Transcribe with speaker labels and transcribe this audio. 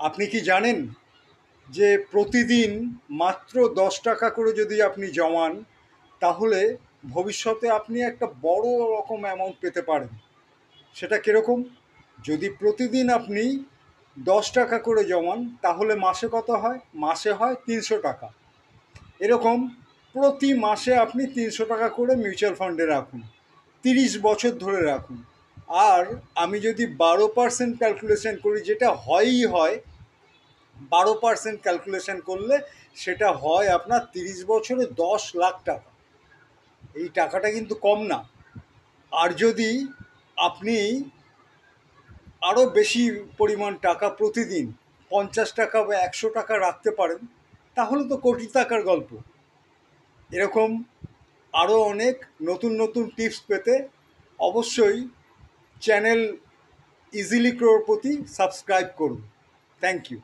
Speaker 1: আপনি কি জানেন যে প্রতিদিন মাত্র 10 টাকা করে যদি আপনি জমান, তাহলে ভবিষ্যতে আপনি একটা বড় রকম অ্যামাউন্ট পেতে পারেন। সেটা কিরকম? যদি প্রতিদিন আপনি 10 টাকা করে জমান, তাহলে মাসে কত হয়? মাসে হয় 300 টাকা। এরকম প্রতি মাসে আপনি 300 টাকা করে মিউচুয়াল ফান্ডে রাখুন, 30 বছর ধরে রাখুন। আর আমি যদি 12% ক্যালকুলেশন করি, যেটা হয়ই হয়, 12% ক্যালকুলেশন করলে সেটা হয় আপনার 30 বছরে 10 লাখ টাকা। এই টাকাটা কিন্তু কম না। আর যদি আপনি আরও বেশি পরিমাণ টাকা প্রতিদিন 50 টাকা বা 100 টাকা রাখতে পারেন, তাহলে তো কোটি টাকার গল্প। এরকম আরও অনেক নতুন নতুন টিপস পেতে অবশ্যই চ্যানেল ইজিলি ক্রোরপতি সাবস্ক্রাইব করুন। Thank you.